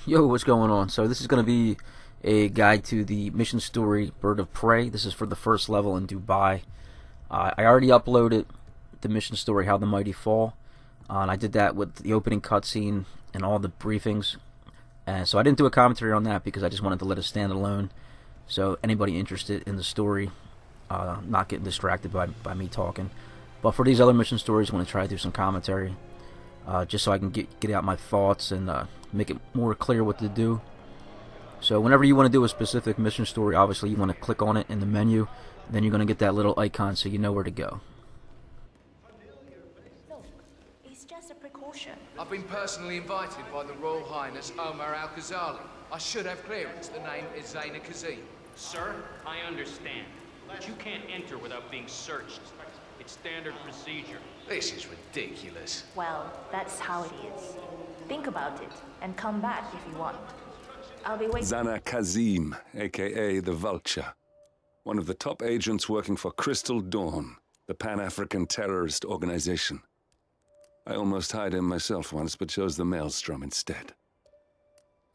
Yo, what's going on? So this is going to be a guide to the mission story Bird of Prey. This is for the first level in Dubai. I already uploaded the mission story How the Mighty Fall, and I did that with the opening cutscene and all the briefings. And so I didn't do a commentary on that because I just wanted to let it stand alone. So anybody interested in the story, not getting distracted by me talking. But for these other mission stories, I'm going to try to do some commentary, just so I can get out my thoughts and make it more clear what to do. So whenever you want to do a specific mission story, obviously you want to click on it in the menu, then you're going to get that little icon so you know where to go. Look, it's just a precaution. I've been personally invited by the Royal Highness Omar Al-Ghazali. I should have clearance. The name is Zaina Kazim. Sir, I understand, but you can't enter without being searched. It's standard procedure. This is ridiculous. Well, that's how it is. Think about it and come back if you want. I'll be waiting. Zana Kazim, aka the Vulture. One of the top agents working for Crystal Dawn, the Pan-African terrorist organization. I almost hired him myself once, but chose the Maelstrom instead.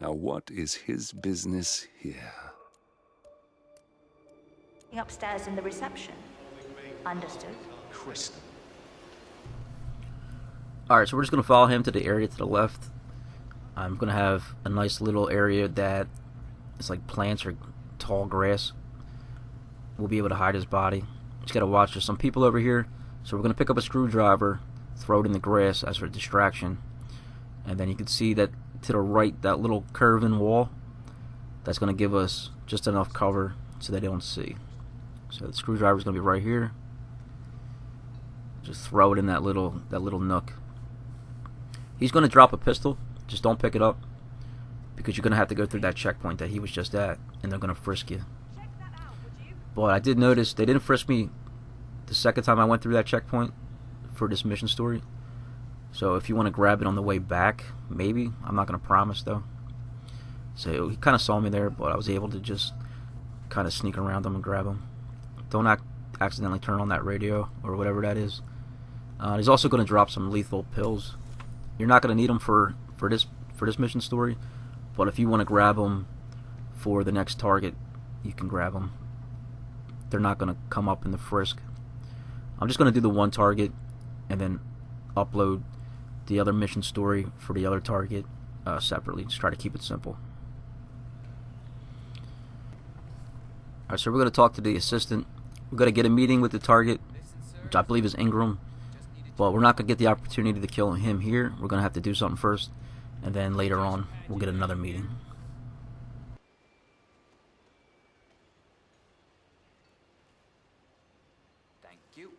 Now what is his business here? Upstairs in the reception. Understood? Crystal. Alright, so we're just going to follow him to the area to the left. I'm going to have a nice little area that is like plants or tall grass. We'll be able to hide his body. Just got to watch, there's some people over here. So we're going to pick up a screwdriver, throw it in the grass as for a distraction. And then you can see that to the right, that little curve in wall, that's going to give us just enough cover so they don't see. So the screwdriver is going to be right here. Just throw it in that little nook. He's going to drop a pistol. Just don't pick it up, because you're going to have to go through that checkpoint that he was just at, and they're going to frisk you. But I did notice they didn't frisk me the second time I went through that checkpoint for this mission story. So if you want to grab it on the way back, maybe. I'm not going to promise, though. So he kind of saw me there, but I was able to just kind of sneak around him and grab him. Don't accidentally turn on that radio or whatever that is. He's also going to drop some lethal pills. You're not going to need them for this mission story, but if you want to grab them for the next target, you can grab them. They're not going to come up in the frisk. I'm just going to do the one target and then upload the other mission story for the other target separately. Just try to keep it simple. Alright, so we're going to talk to the assistant. We're going to get a meeting with the target, which I believe is Ingram. But we're not going to get the opportunity to kill him here. We're going to have to do something first. And then later on, we'll get another meeting. Thank you.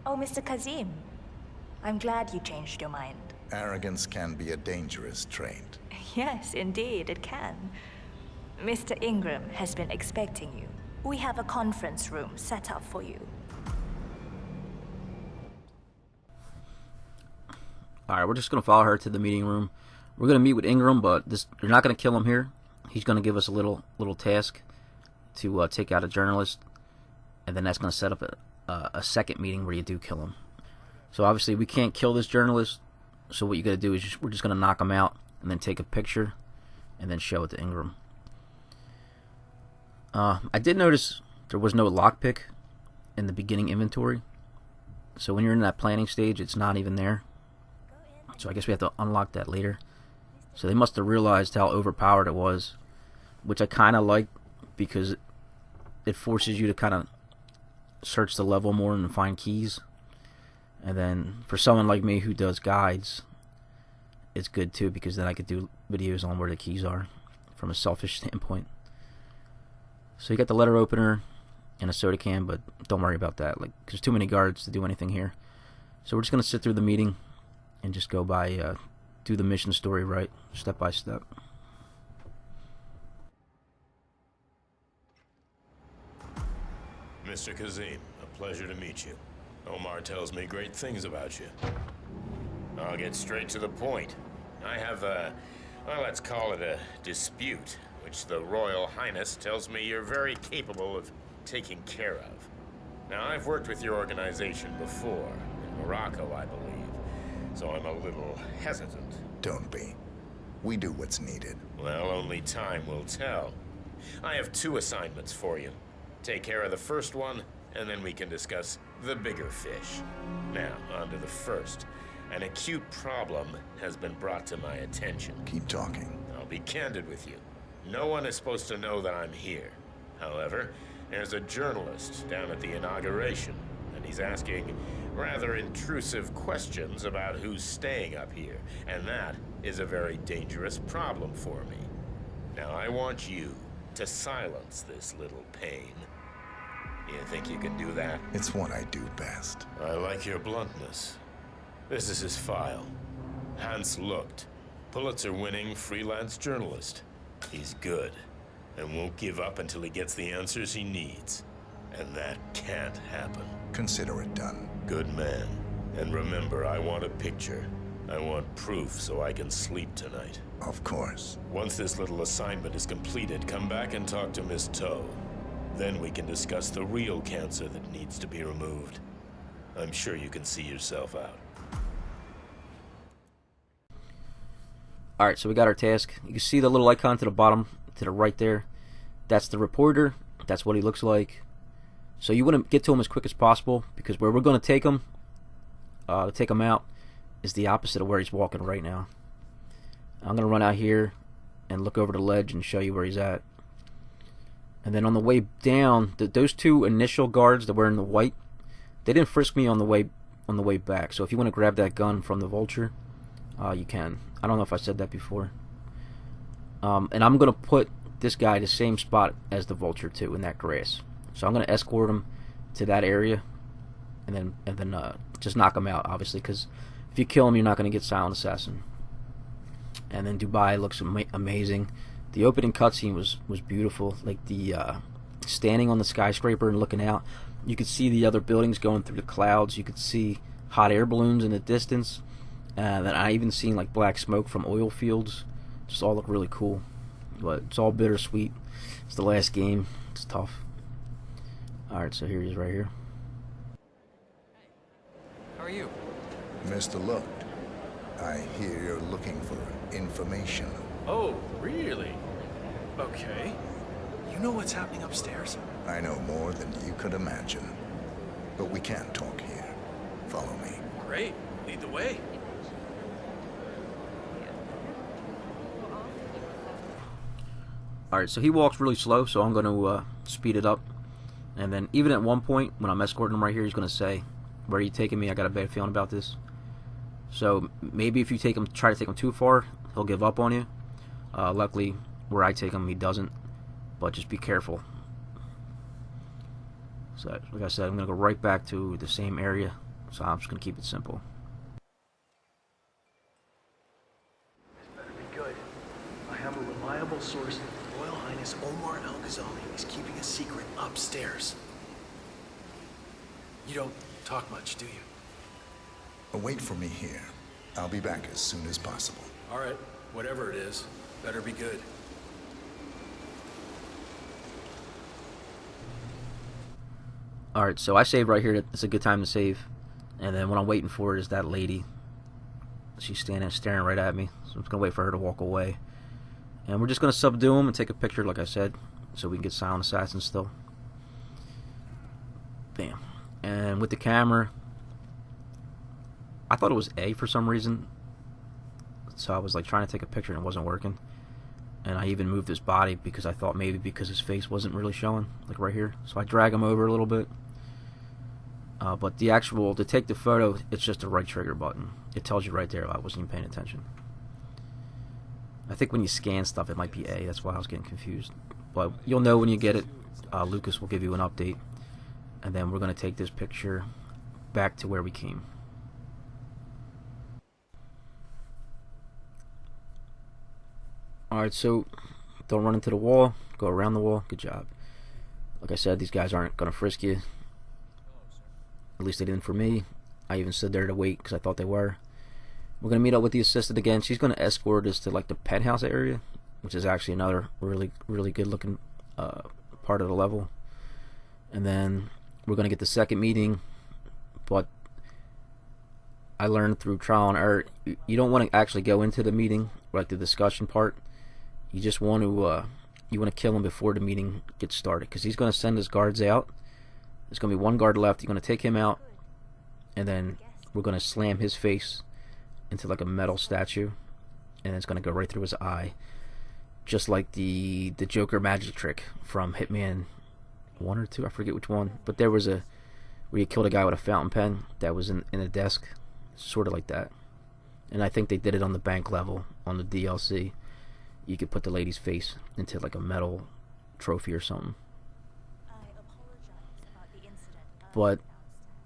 Oh, Mr. Kazim. I'm glad you changed your mind. Arrogance can be a dangerous trait. Yes, indeed, it can. Mr. Ingram has been expecting you. We have a conference room set up for you. Alright, we're just going to follow her to the meeting room. We're going to meet with Ingram, but you're not going to kill him here. He's going to give us a little task to take out a journalist. And then that's going to set up a second meeting where you do kill him. So obviously we can't kill this journalist. So what you got to do is we're just going to knock him out and then take a picture and then show it to Ingram. I did notice there was no lockpick in the beginning inventory. So when you're in that planning stage, it's not even there. So I guess we have to unlock that later. So they must have realized how overpowered it was, which I kind of like, because it forces you to kind of search the level more and find keys. And then for someone like me who does guides, it's good too, because then I could do videos on where the keys are from a selfish standpoint. So you got the letter opener and a soda can, but don't worry about that. Like, there's too many guards to do anything here. So we're just going to sit through the meeting and just go by, do the mission story right, step by step. Mr. Kazim, a pleasure to meet you. Omar tells me great things about you. I'll get straight to the point. I have well, let's call it a dispute, which the Royal Highness tells me you're very capable of taking care of. Now, I've worked with your organization before, and Morocco, I believe. So I'm a little hesitant. Don't be. We do what's needed. Well, only time will tell. I have 2 assignments for you. Take care of the first one, and then we can discuss the bigger fish. Now, on to the first. An acute problem has been brought to my attention. Keep talking. I'll be candid with you. No one is supposed to know that I'm here. However, there's a journalist down at the inauguration, and he's asking rather intrusive questions about who's staying up here, and that is a very dangerous problem for me. Now, I want you to silence this little pain. You think you can do that? It's what I do best. I like your bluntness. This is his file. Hans Lucht, Pulitzer-winning freelance journalist. He's good, and won't give up until he gets the answers he needs. And that can't happen. Consider it done. Good man. And remember, I want a picture. I want proof so I can sleep tonight. Of course. Once this little assignment is completed, come back and talk to Miss Toe. Then we can discuss the real cancer that needs to be removed. I'm sure you can see yourself out. Alright, so we got our task. You can see the little icon to the bottom, to the right there. That's the reporter. That's what he looks like. So you want to get to him as quick as possible, because where we're going to take him out, is the opposite of where he's walking right now. I'm going to run out here and look over the ledge and show you where he's at. And then on the way down, those 2 initial guards that were in the white, they didn't frisk me on the way back. So if you want to grab that gun from the vulture, you can. I don't know if I said that before. And I'm going to put this guy the same spot as the vulture too, in that grass. So I'm going to escort him to that area, and then just knock him out, obviously, because if you kill him, you're not going to get silent assassin. And then Dubai looks amazing. The opening cutscene was beautiful, like the standing on the skyscraper and looking out. You could see the other buildings going through the clouds. You could see hot air balloons in the distance. And I even seen like black smoke from oil fields. Just all look really cool. But it's all bittersweet. It's the last game. It's tough. Alright, so here he is right here. How are you? Mr. Lucht, I hear you're looking for information. Oh, really? Okay. You know what's happening upstairs? I know more than you could imagine. But we can't talk here. Follow me. Great. Lead the way. Alright, so he walks really slow, so I'm going to speed it up. And then even at one point, when I'm escorting him right here, he's going to say, "Where are you taking me? I got a bad feeling about this." So maybe if you try to take him too far, he'll give up on you. Luckily, where I take him, he doesn't. But just be careful. So, like I said, I'm going to go right back to the same area. So I'm just going to keep it simple. This better be good. I have a reliable source. Royal Highness Omar Al-Ghazali is keeping a secret upstairs. You don't talk much, do you? Wait for me here. I'll be back as soon as possible. All right, whatever it is, better be good. Alright, so I save right here. It's a good time to save. And then what I'm waiting for is that lady. She's staring right at me. So I'm just going to wait for her to walk away. And we're just going to subdue him and take a picture, like I said, so we can get silent assassin still. Bam. And with the camera, I thought it was A for some reason. So I was like trying to take a picture and it wasn't working. And I even moved his body because I thought maybe because his face wasn't really showing, like right here. So I drag him over a little bit. But to take the photo, it's just a right trigger button. It tells you right there. I wasn't even paying attention. I think when you scan stuff, it might be A. That's why I was getting confused. But you'll know when you get it. Lucas will give you an update. And then we're going to take this picture back to where we came. Alright, so don't run into the wall. Go around the wall. Good job. Like I said, these guys aren't going to frisk you. At least they didn't for me. I even stood there to wait because I thought they were. We're going to meet up with the assistant again. She's going to escort us to like the penthouse area, which is actually another really good looking part of the level. And then we're going to get the second meeting. But I learned through trial and error, you don't want to actually go into the meeting, like the discussion part. You just want to kill him before the meeting gets started, because he's going to send his guards out. There's going to be one guard left. You're going to take him out, and then we're going to slam his face into like a metal statue, and it's going to go right through his eye, just like the Joker magic trick from Hitman 1 or 2, I forget which one, but there was a where you killed a guy with a fountain pen that was in a desk, sort of like that. And I think they did it on the bank level on the DLC. You could put the lady's face into like a metal trophy or something. But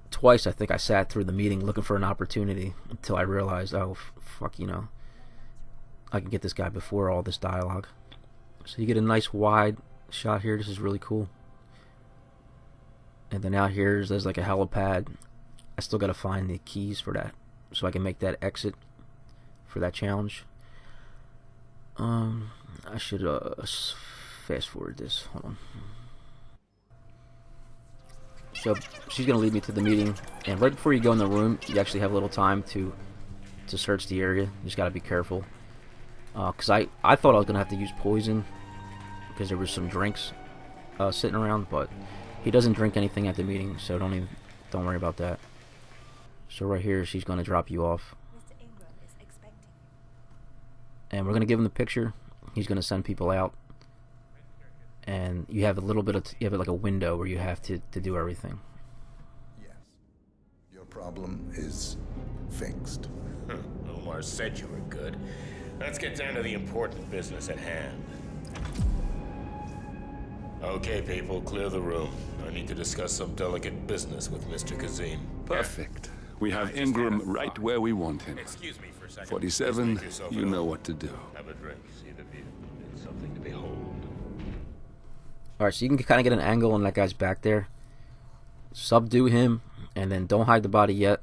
twice I think I sat through the meeting looking for an opportunity until I realized, oh fuck, you know, I can get this guy before all this dialogue. So you get a nice wide shot here. This is really cool. And then out here there's like a helipad. I still gotta find the keys for that, so I can make that exit for that challenge. I should fast forward this. Hold on. So she's gonna lead me to the meeting, and right before you go in the room, you actually have a little time to search the area. You just gotta be careful, because I thought I was gonna have to use poison because there were some drinks sitting around, but he doesn't drink anything at the meeting, so don't worry about that. So right here, she's gonna drop you off, and we're gonna give him the picture. He's gonna send people out, and you have a little bit of you have like a window where you have to do everything. Yes. Your problem is fixed. Omar said you were good. Let's get down to the important business at hand. Okay, people, clear the room. I need to discuss some delicate business with Mr. Kazim. Perfect. We have Ingram right where we want him. Excuse me for a second. 47, you know what to do. Have a drink. See the view. It's something to behold. Alright, so you can kind of get an angle on that guy's back there. Subdue him, and then don't hide the body yet.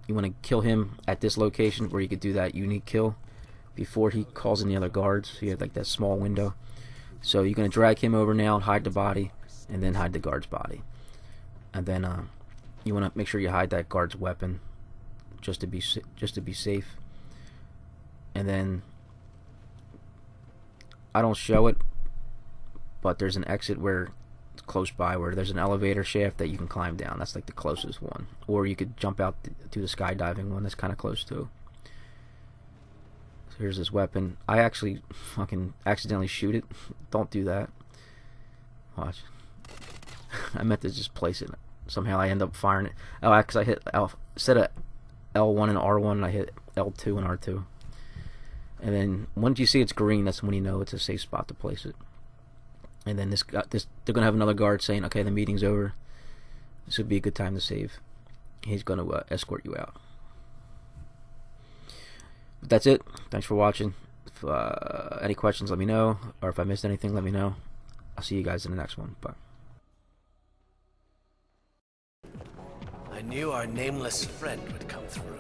You want to kill him at this location where you could do that unique kill before he calls in the other guards. So you have like that small window. So you're going to drag him over now and hide the body, and then hide the guard's body. And then you want to make sure you hide that guard's weapon just to be safe. And then I don't show it, but there's an exit where it's close by where there's an elevator shaft that you can climb down. That's like the closest one. Or you could jump out to the skydiving one that's kind of close too. So here's this weapon. I actually fucking accidentally shoot it. Don't do that. Watch. I meant to just place it. Somehow I end up firing it. Oh, because I hit instead of L1 and R1, I hit L2 and R2. And then once you see it's green, that's when you know it's a safe spot to place it. And then they're gonna have another guard saying, "Okay, the meeting's over. This would be a good time to save." He's gonna escort you out. But that's it. Thanks for watching. If any questions, let me know. Or if I missed anything, let me know. I'll see you guys in the next one. Bye. I knew our nameless friend would come through.